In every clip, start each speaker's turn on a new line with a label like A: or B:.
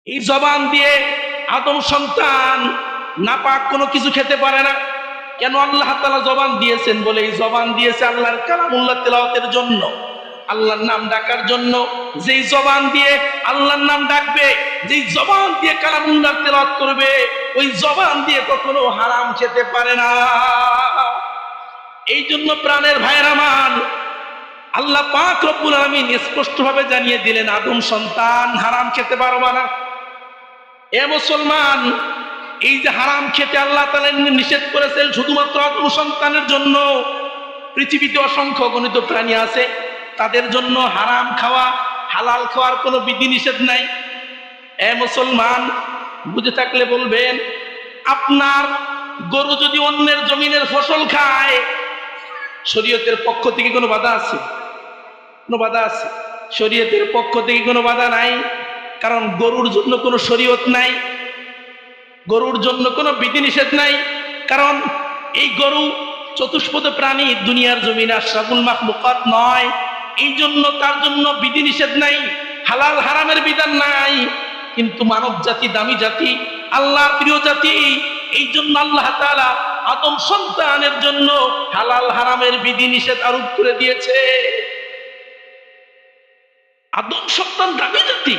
A: এই জবান দিয়ে আদম সন্তান নাপাক কোনো কিছু খেতে পারে না। কেন? আল্লাহ তাআলা জবান দিয়েছেন বলে। এই জবান দিয়েছে আল্লাহর কালামুল্লাহ তেলাওয়াতের জন্য, আল্লাহর নাম ডাকার জন্য। যেই জবান দিয়ে আল্লাহর নাম ডাকবে, যেই জবান দিয়ে কালামুল্লাহ তেলাওয়াত করবে, ওই জবান দিয়ে কখনো হারাম খেতে পারে না। এই জন্য প্রাণের ভাইয়ের আমার, আল্লাহ পাক রব্বুল আলামিন স্পষ্টভাবে জানিয়ে দিলেন, আদম সন্তান হারাম খেতে পারবা না। এ মুসলমান, এই যে হারাম খেতে আল্লাহ তাআলা নিষেধ করেছেন শুধুমাত্র আদম সন্তানের জন্য, পৃথিবীতে অসংখ্য গণিত প্রাণী আছে, তাদের জন্য হারাম খাওয়া, হালাল খাওয়ার কোনো বিধি নিষেধ নাই। এ মুসলমান, বুঝে থাকলে বলবেন, আপনার গরু যদি অন্যের জমিনের ফসল খায়, শরীয়তের পক্ষ থেকে কোনো বাধা আছে? কোনো বাধা আছে? শরীয়তের পক্ষ থেকে কোনো বাধা নাই, কারণ গরুর জন্য কোনো শরীয়ত নাই, গরুর জন্য কোনো বিধিনিষেধ নাই। কারণ এই গরু চতুষ্পদ প্রাণী, দুনিয়ার জমিনে আশরাফুল মাখলুকাত নয়, এই জন্য তার জন্য বিধিনিষেধ নাই, হালাল হারামের বিধান নাই। কিন্তু মানব জাতি দামি জাতি, আল্লাহর প্রিয় জাতি, এই জন্য আল্লাহ তাআলা আদম সন্তানের জন্য হালাল হারামের বিধিনিষেধ আরোপ করে দিয়েছে। আদম সন্তান দামি জাতি,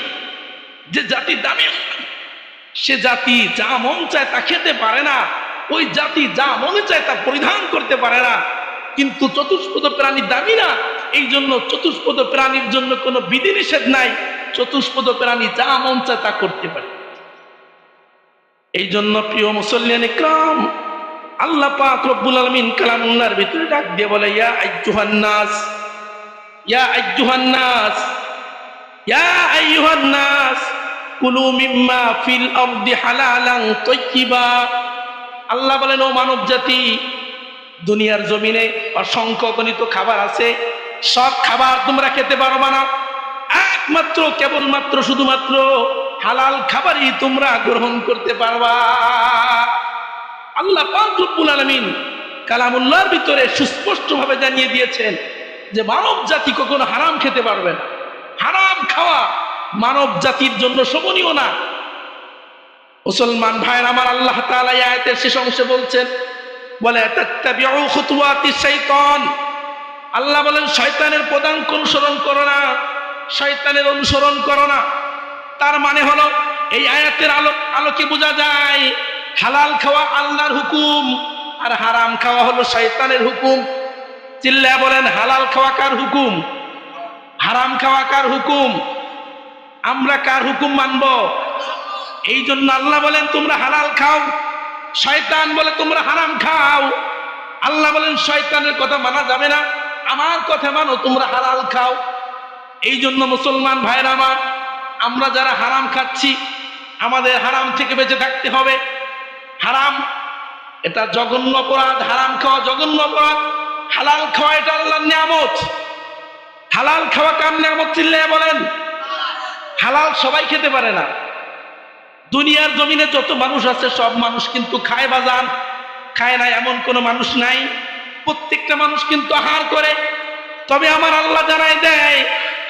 A: যে জাতি দামি, সে জাতি যা মন চায় তা খেতে পারে না, ওই জাতি যা মনে চায় তা পরিধান করতে পারে না। কিন্তু চতুষ্পদ প্রাণী দামি না, এই জন্য চতুষ্পদ প্রাণীর জন্য কোনো বিধিনিষেধ নাই, চতুষ্পদ প্রাণী যা মন চায় তা করতে পারে। এই জন্য প্রিয় মুসল্লিয়ান ইকরাম, আল্লাহ পাক রব্বুল আলামিন কালামুল্লাহর ভিতরে ডাক দিয়ে বলে, ইয়া আইয়ুহান নাস, ইয়া আইয়ুহান নাস, ইয়া আইয়ুহান নাস কুলু মিম্মা ফিল আরদি হালালান তাইয়্যিবা। আল্লাহ বলেন, ও মানব জাতি, দুনিয়ার জমিনে অসংখ্য গণিত খাবার আছে, সব খাবার তোমরা খেতে পারবা না, একমাত্র কেবলমাত্র শুধুমাত্র হালাল খাবারই তোমরা গ্রহণ করতে পারবা। আল্লাহ পাক রব্বুল আলামিন কালামুল্লাহর ভিতরে সুস্পষ্টভাবে জানিয়ে দিয়েছেন যে মানব জাতি কখনো হারাম খেতে পারবে না। হারাম খাওয়া মানব জাতির জন্য শোভনীয় না। মুসলমান ভাইয়ের আমার, আল্লাহ তাআলা এই আয়াতের শেষ অংশে বলছেন, বলে তাত্তাবিউ খুতুওয়াতিশ শাইতান। আল্লাহ বলেন, শয়তানের পদাঙ্ক অনুসরণ করো না, শয়তানের অনুসরণ করো না। তার মানে হলো, এই আয়াতের আলোকে বোঝা যায় হালাল খাওয়া আল্লাহর হুকুম, আর হারাম খাওয়া হলো শয়তানের হুকুম। চিল্লায়া বলেন, হালাল খাওয়া কার হুকুম? হারাম খাওয়া কার হুকুম? আমরা কার হুকুম মানব? এই জন্য আল্লাহ বলেন তোমরা হালাল খাও, শয়তান বলে তোমরা হারাম খাও। আল্লাহ বলেন শয়তানের কথা মানা যাবে না, আমার কথা মানো, তোমরা হালাল খাও। এই জন্য মুসলমান ভাইরা আমার, আমরা যারা হারাম খাচ্ছি, আমাদের হারাম থেকে বেঁচে থাকতে হবে। হারাম এটা জঘন্য অপরাধ, হারাম খাওয়া জঘন্য অপরাধ। হালাল খাওয়া এটা আল্লাহর নিয়ামত। হালাল খাওয়া কার নিয়ামত? চিল্লায়া বলেন। হালাল সবাই খেতে পারে না। দুনিয়ার জমিনে যত মানুষ আছে সব মানুষ কিন্তু খায় বাজান, খায় না এমন কোনো মানুষ নাই। প্রত্যেকটা মানুষ কিন্তু আহার করে। তবে আমার আল্লাহ জানাই দেয়,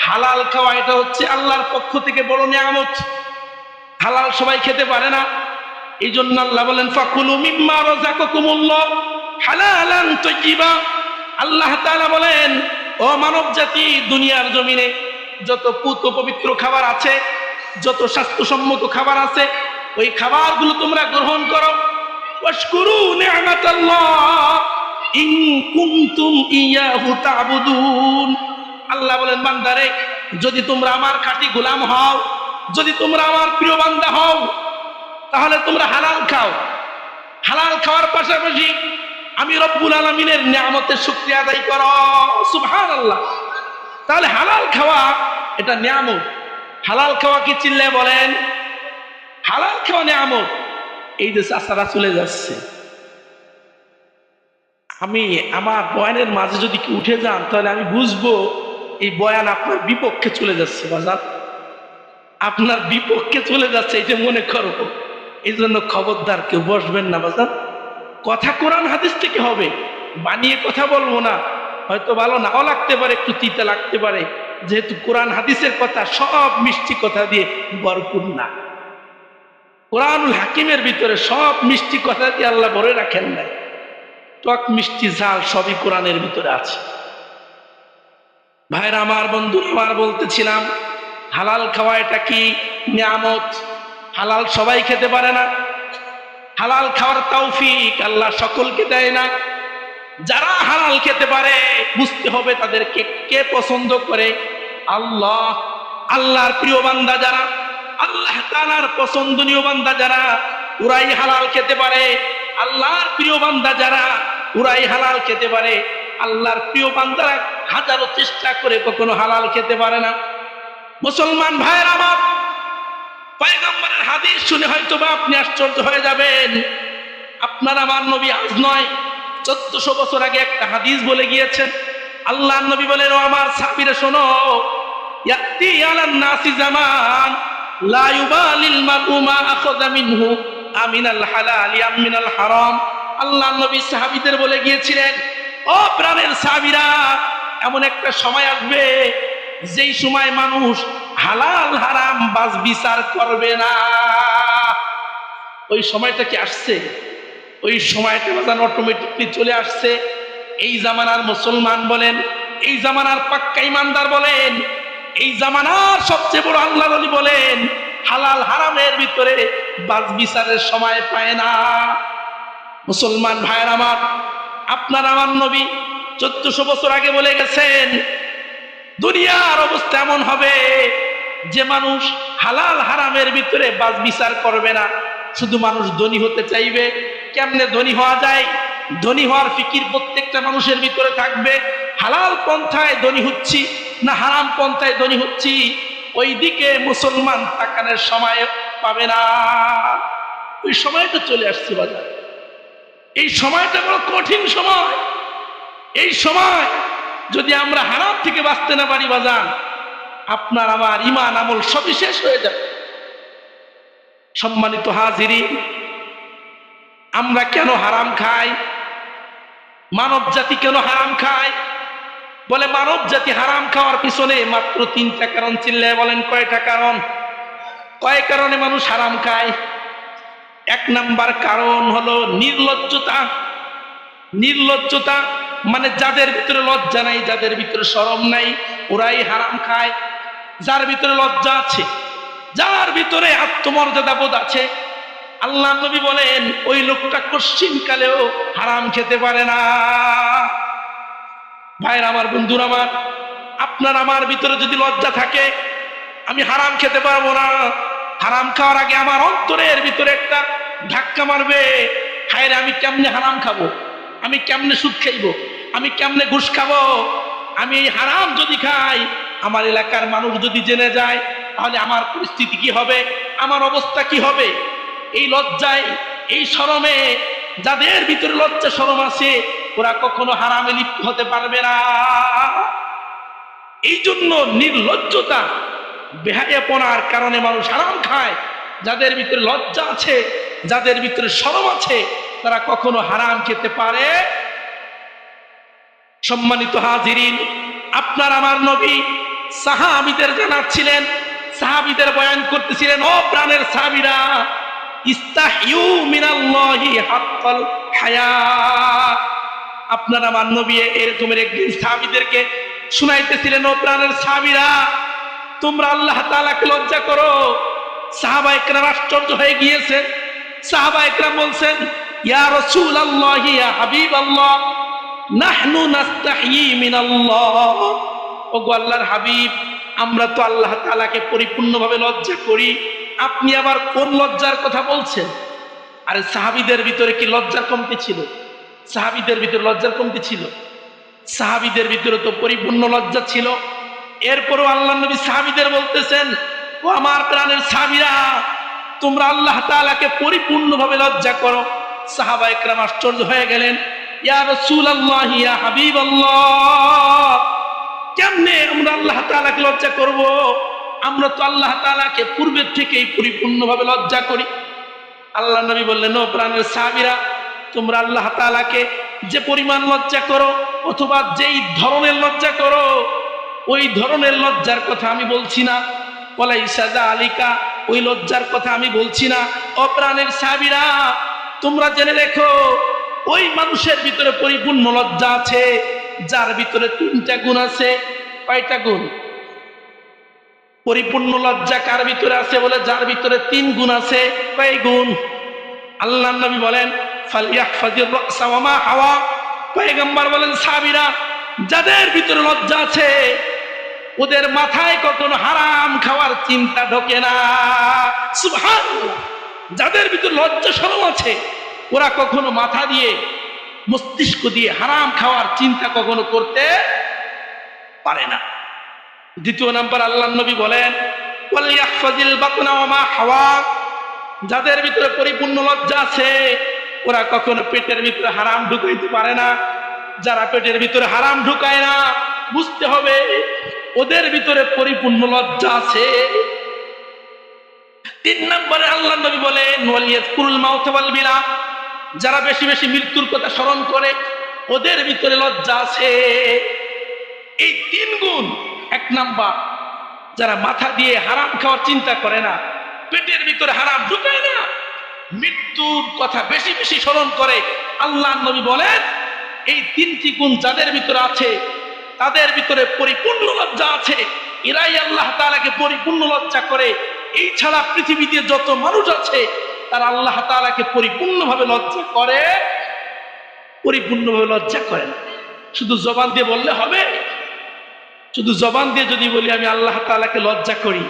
A: হালাল খাওয়া এটা হচ্ছে আল্লাহর পক্ষ থেকে বড় নিয়ামত। হালাল সবাই খেতে পারে না, এই জন্য আল্লাহ বলেন, ফাকুলু মিম্মা রাযাকাকুমুল্লাহ হালালান তাইয়্যিবা। আল্লাহ তাআলা বলেন, ও মানব জাতি, দুনিয়ার জমিনে যত পুত পবিত্র খাবার আছে, যত স্বাস্থ্যসম্মত খাবার আছে, ওই খাবারগুলো তোমরা গ্রহণ করো। ওয়াশকুরু নি'মাতাল্লাহ ইন কুনতুম ইয়াহু তা'বুদুন। আল্লাহ বলেন, বান্দারে, যদি তোমরা আমার খাঁটি গোলাম হও, যদি তোমরা আমার প্রিয় বান্দা হও, তাহলে তোমরা হালাল খাও। হালাল খাওয়ার পাশাপাশি আমি রব্বুল আলামিনের নিয়ামতের শুকরিয়া আদায় করো। সুবহানাল্লাহ। তাহলে হালাল খাওয়া এটা নিয়ামত। হালাল খাওয়া কি? চিল্লায় বলেন, হালাল খাওয়া নিয়ামত। এই যে চাচারা চলে যাচ্ছে, আমি আমার বয়ানের মাঝে যদি কি উঠে যান, তাহলে আমি বুঝবো এই বয়ান আপনার বিপক্ষে চলে যাচ্ছে বাজার, আপনার বিপক্ষে চলে যাচ্ছে, এটা মনে করবো। এই জন্য খবরদার কেউ বসবেন না বাজার। কথা কোরআন হাদিস থেকে হবে, বানিয়ে কথা বলবো না। হয়তো ভালো নাও লাগতে পারে, একটু তিতা লাগতে পারে, যেহেতু কোরআন হাদিসের কথা সব মিষ্টি কথা দিয়ে ভরপুর না। কোরআনুল হাকিমের ভিতরে সব মিষ্টি কথা দিয়ে আল্লাহ ভরে রাখেন নাই, টক মিষ্টি ঝাল সবই কোরআনের ভিতরে আছে। ভাইরা আমার, বন্ধু আমার, বলতেছিলাম হালাল খাওয়া এটা কি নিয়ামত। হালাল সবাই খেতে পারে না, হালাল খাওয়ার তৌফিক আল্লাহ সকলকে দেয় না। যারা হালাল খেতে পারে বুঝতে হবে তাদেরকে কে পছন্দ করে। আল্লাহ, আল্লাহর প্রিয় বান্দা যারা, আল্লাহ তাআলার পছন্দনীয় বান্দা যারা, ওরাই হালাল খেতে পারে। আল্লাহর প্রিয় বান্দা যারা, ওরাই হালাল খেতে পারে। আল্লাহর প্রিয় বান্দারা হাজারো চেষ্টা করে কখনো হালাল খেতে পারে না। মুসলমান ভাইয়ের আমার, পয়গম্বরের হাদিস শুনে হয়তো বা আপনি আশ্চর্য হয়ে যাবেন। আপনার আমার নবী আজ নয় 1400 বছর আগে একটা হাদিস বলে গিয়েছেন। আল্লাহর নবী বলেন, ও আমার সাহাবীরা শোনো, ইয়াতি আলান নাসি জামান লা ইউবালিল মারউ মা আখাযা মিনহু আমিনাল হালালি আম মিনাল হারাম। আল্লাহর নবী সাহাবীদের বলে গিয়েছিলেন, ও প্রাণের সাহাবীরা, এমন একটা সময় আসবে যেই সময় মানুষ হালাল হারাম বাজ বিচার করবে না। ওই সময়টা কি আসছে? ওই সময়টা বাজান অটোমেটিকলি চলে আসছে। এই জামানার মুসলমান বলেন, এই জামানার পাক্কা ইমানদার বলেন, এই জামানার সবচেয়ে বড় আল্লাহর ওলি বলেন, হালাল হারামের ভিতরে বাজ বিচারের সময় পায় না। মুসলমান ভাইয়ের আমার, আপনার আমার নবী 1400 বছর আগে বলে গেছেন, দুনিয়ার অবস্থা এমন হবে যে মানুষ হালাল হারামের ভিতরে বাজ বিচার করবে না। শুধু মানুষ ধনী হতে চাইবে। কেমনে ধনী হওয়া যায়? ধনী হওয়ার ফিকির প্রত্যেকটা মানুষের ভিতরে থাকবে। হালাল পন্থায় ধনী হচ্ছি না হারাম পন্থায় ধনী হচ্ছি, ওই দিকে মুসলমান তাকানোর সময় পাবে না। ওই সময়টা চলে আসছে বাজার। এই সময়টা বড় কঠিন সময়। এই সময় যদি আমরা হারাম থেকে বাঁচতে না পারি বাজান, আপনার আমার ঈমান আমল সবই শেষ হয়ে যাবে। সম্মানিত হাজিরিন, আমরা কেন হারাম খাই? মানব জাতি কেন হারাম খায়? বলে মানব জাতি হারাম খাওয়ার পিছনে মাত্র 3টা কারণ। চিল্লায় বলেন কয়টা কারণ? কয় কারণে মানুষ হারাম খায়? 1 নাম্বার কারণ হলো নির্লজ্জতা। নির্লজ্জতা মানে যাদের ভিতরে লজ্জা নাই, যাদের ভিতরে শরম নাই, ওরাই হারাম খায়। যার ভিতরে লজ্জা আছে, যার ভিতরে আত্মমর্যাদা বোধ আছে, আল্লাহ নবী বলেন ওই লোকটা কোশ্চিনকালেও হারাম খেতে পারে না। ভাইরা আমার, বন্ধুরা আমার, আপনার আমার ভিতরে যদি লজ্জা থাকে, আমি হারাম খেতে পারবো না, হারাম খাওয়ার আগে আমার অন্তরের ভিতরে একটা ধাক্কা মারবে, হায় রে, আমি কেমনে হারাম খাবো, আমি কেমনে সুদ খাইবো, আমি কেমনে ঘুষ খাবো, আমি এই হারাম যদি খাই, আমার এলাকার মানুষ যদি জেনে যায়, তাহলে আমার পরিস্থিতি কি হবে, আমার অবস্থা কি হবে। এই লজ্জায়, এই শরমে, যাদের ভিতরে লজ্জা শরম আছে, ওরা কখনো হারামে লিপ্ত হতে পারবে না। এই জন্য নির্লজ্জতা, বেহায়াপনার কারণে মানুষ হারাম খায়। যাদের ভিতরে লজ্জা আছে, যাদের ভিতরে শরম আছে, তারা কখনো হারাম খেতে পারে। সম্মানিত হাজিরিন, আপনার আমার নবী সাহাবীদের জানাচ্ছিলেন, সাহাবীদের বয়ান করতেছিলেন, ও প্রাণের সাহাবীরা, ইস্তাহিউ মিনাল্লাহি হাক্কাল হায়া। আপনার আমার নবী এরকমের একদিন সাহাবীদেরকে শুনাইতেছিলেন, ও প্রাণের সাহাবীরা, তোমরা আল্লাহ তাআলাকে লজ্জা করো। সাহাবা একরাম আশ্চর্য হয়ে গিয়েছেন। সাহাবা একরাম বলছেন, ইয়া রাসূলুল্লাহ, ইয়া হাবিবাল্লাহ, নাহনু নাস্তাহি মিনাল্লাহ। ওগো আল্লাহর হাবিব, আমরা তো আল্লাহ তাআলাকে পরিপূর্ণভাবে লজ্জা করি, আপনি আবার কোন লজ্জার কথা বলছেন? আরে সাহাবীদের ভিতরে কি লজ্জার কমতি ছিল? সাহাবীদের ভিতরে লজ্জার কমতি ছিল? সাহাবীদের ভিতরে তো পরিপূর্ণ লজ্জা ছিল। এরপরও আল্লাহ নবী সাহাবীদের বলতেছেন, ও আমার প্রাণের সাহাবীরা, তোমরা আল্লাহ তাআলাকে পরিপূর্ণভাবে লজ্জা করো। সাহাবা একরাম আশ্চর্য হয়ে গেলেন, ইয়া রাসূলুল্লাহ, ইয়া হাবিবাল্লাহ, কেমনে আমরা আল্লাহ তাআলাকে লজ্জা করব? আমরা তো আল্লাহ তাআলাকে পূর্বের থেকেই পরিপূর্ণভাবে লজ্জা করি। আল্লাহ নবী বললেন, ও প্রাণের সাহাবীরা, তোমরা আল্লাহ তাআলাকে যে পরিমাণ লজ্জা করো, অথবা যেই ধরনের লজ্জা করো, ওই ধরনের লজ্জার কথা আমি বলছি না। ওয়ালাইসা যালিকা ওই লজ্জার কথা আমি বলছি না। অপ্রাণের সাহাবীরা, তোমরা জেনে রেখো, ওই মানুষের ভিতরে পরিপূর্ণ লজ্জা আছে যার ভিতরে 3টা গুণ আছে। কয়টা গুণ? পরিপূর্ণ লজ্জা কার ভিতরে আছে? বলে যার ভিতরে 3 গুণ আছে। কয় গুণ? আল্লাহর নবী বলেন ফালইয়াহফাজির রাসা ওয়া মা হাওয়া। পয়গম্বর বলেন সাহাবীরা, যাদের ভিতরে লজ্জা আছে ওদের মাথায় কখনো হারাম খাওয়ার চিন্তা ঢোকে না। সুবহানাল্লাহ। যাদের ভিতরে লজ্জা শরম আছে ওরা কখনো মাথা দিয়ে, মস্তিষ্ক দিয়ে হারাম খাওয়ার চিন্তা কখনো করতে পারে না। 2 নাম্বার আল্লাহর নবী বলেন ওয়ালইয়াহফাজিল বাতনা ওয়া মা হাওয়া। যাদের ভিতরে পরিপূর্ণ লজ্জা আছে ওরা কখনো পেটের ভিতরে হারাম ঢুকাইতে পারে না। যারা পেটের ভিতরে হারাম ঢুকায় না, বুঝতে হবে ওদের ভিতরে পরিপূর্ণ লজ্জা আছে। 3 নম্বরে আল্লাহর নবী বলেন ওয়ালিয়াযকুরুল মাউত ওয়াল বিলা। যারা বেশি বেশি মৃত্যুর কথা স্মরণ করে ওদের ভিতরে লজ্জা আছে। এই 3 গুণ। 1 নাম্বার, যারা মাথা দিয়ে হারাম খাওয়ার চিন্তা করে না, পেটের ভিতরে হারাম ঢুকায় না, মৃত্যুর কথা বেশি বেশি স্মরণ করে। আল্লাহর নবী বলেন এই 3টি গুণ যাদের ভিতরে আছে তাদের ভিতরে পরিপূর্ণ লজ্জা আছে। এরাই আল্লাহ তাআলাকে পরিপূর্ণ লজ্জা করে। এই ছাড়া পৃথিবীতে যত মানুষ আছে তারা আল্লাহ তাআলাকে পরিপূর্ণভাবে লজ্জা করে, পরিপূর্ণভাবে লজ্জা করে না। শুধু জবান দিয়ে বললে হবে? শুধু জবান দিয়ে যদি বলি আমি আল্লাহ তাআলাকে লজ্জা করি,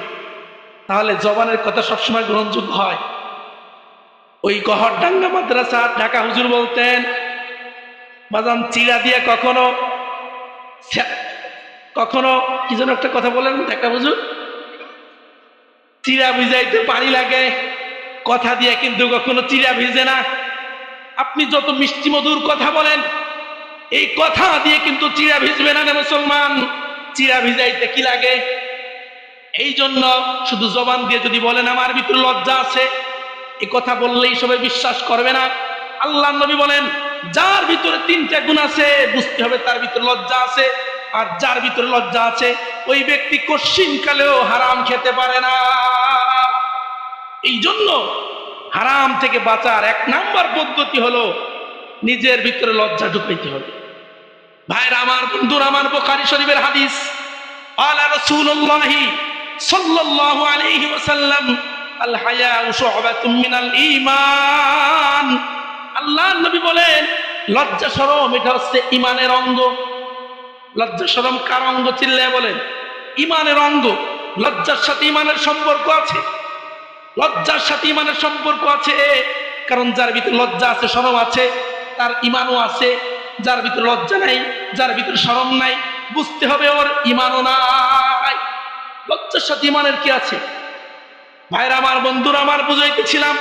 A: তাহলে জবানের কথা সবসময় গ্রহণযোগ্য হয়? ওই গহরডাঙ্গা মাদ্রাসা ঢাকা হুজুর বলতেন, বাজান চিরা দিয়ে কখনো কখনো কি যেন একটা কথা বলেন ঢাকা হুজুর, চিরা ভিজাইতে পানি লাগে, কথা দিয়ে কিন্তু কখনো চিরা ভিজে না। আপনি যত মিষ্টি মধুর কথা বলেন, এই কথা দিয়ে কিন্তু চিরা ভিজবে না মুসলমান। চিরা ভিজাইতে কি লাগে? এই জন্য শুধু জবান দিয়ে যদি বলেন আমার ভিতরে লজ্জা আছে, এই কথা বললেই সবাই বিশ্বাস করবে না। আল্লাহর নবী বলেন যার ভিতরে 3টা গুণ আছে বুঝতে হবে তার ভিতরে লজ্জা আছে। আর যার ভিতরে লজ্জা আছে ওই ব্যক্তি কশিনকালেও হারাম খেতে পারে না। এই জন্য হারাম থেকে বাঁচার 1 নাম্বার পদ্ধতি হলো নিজের ভিতরে লজ্জা ঢুকাইতে হবে। ভাইরা আমার, বন্ধুরা আমার, বুখারী শরীফের হাদিস, আলা রাসূলুল্লাহি সাল্লাল্লাহু আলাইহি ওয়াসাল্লাম আল হায়াউ শু'বাতুম মিনাল ঈমান। আল্লাহর নবী বলেন লজ্জা শরম এটা হচ্ছে ঈমানের অঙ্গ। লজ্জা শরম কার অঙ্গ? চিল্লায় বলেন। ঈমানের অঙ্গ। লজ্জার সাথে ঈমানের সম্পর্ক আছে। লজ্জার সাথে ঈমানের সম্পর্ক আছে। কারণ যার ভিতরে লজ্জা আছে, শরম আছে, তার ঈমানও আছে। যার ভিতরে লজ্জা নাই, যার ভিতরে শরম নাই, বুঝতে হবে ওর ঈমানও নাই। লজ্জার সাথে ঈমানের কি আছে? ভাইরা আমার, বন্ধুরা আমার, বুঝাইতেছিলাম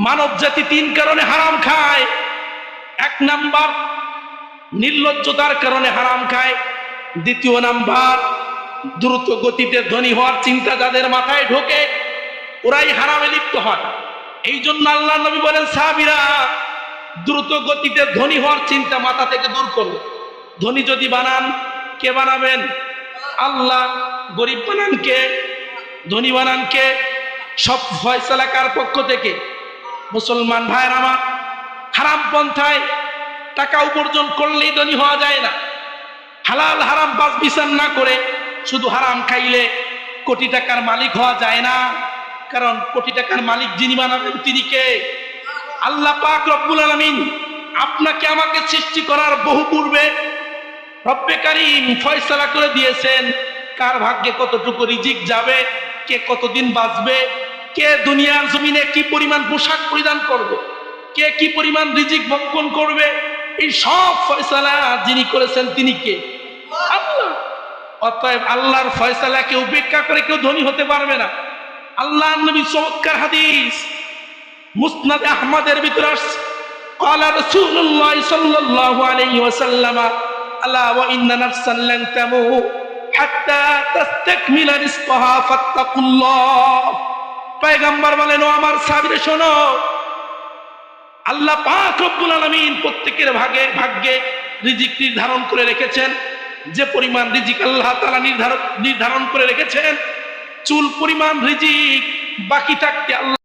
A: মানব জাতি 3 কারণে হারাম খায়। 1 নাম্বার নির্লজ্জতার কারণে হারাম খায়। 2 নাম্বার দ্রুত গতিতে ধনী হওয়ার চিন্তা যাদের মাথায় ঢোকে ওরাই হারামে লিপ্ত হয়। এই জন্য আল্লাহ নবী বলেন সাহাবীরা দ্রুত গতিতে ধনী হওয়ার চিন্তা মাথা থেকে দূর করো। ধনী যদি বানান, কে বানাবেন? আল্লাহ। গরিব বানান কে? ধনী বানান কে? সব ফয়সালা কার পক্ষ থেকে? মুসলমান ভাইয়ের আমার, হারাম পন্থায় টাকা উপার্জন করলেই ধনী হওয়া যায় না। হালাল হারাম বাছ বিচার না করে শুধু হারাম খাইলে কোটি টাকার মালিক হওয়া যায় না। কারণ কোটি টাকার মালিক যিনি বানাবেন তিনি কে? আল্লাহ পাক রব্বুল আলামিন। আপনাকে আমাকে সৃষ্টি করার বহু পূর্বে রব্বে কারীম ফয়সালা করে দিয়েছেন কার ভাগ্যে কতটুকু রিজিক যাবে, কে কতদিন বাঁচবে, কে দুনিয়ার জমিনে কি পরিমাণ পোশাক পরিধান করবে, কে কি পরিমাণ রিজিক ভক্ষণ করবে। এই সব ফয়সালা যিনি করেছেন তিনি কে? আল্লাহ। অতএব আল্লাহর ফয়সালাকে উপেক্ষা করে কেউ ধনী হতে পারবে না। আল্লাহর নবী চমৎকার হাদিস মুসনাদ আহমদের ভিতরে আসছে, ক্বালা রাসূলুল্লাহ সাল্লাল্লাহু আলাইহি ওয়াসাল্লাম আলা ওয়া ইন্না নাফসান লান তামুত হাত্তা তাস্তাকমিলা রিজকাহা ফাত্তাকুল্লাহ। পয়গম্বর বলেন, ও আমার সাহাবীরা শোনো, আল্লাহ পাক রব্বুল আলামিন প্রত্যেকের ভাগ্যে রিজিক নির্ধারণ করে রেখেছেন। যে পরিমাণ রিজিক আল্লাহ তাআলা নির্ধারণ করে রেখেছেন, চুল পরিমাণ রিজিক বাকি থাকতে আল্লাহ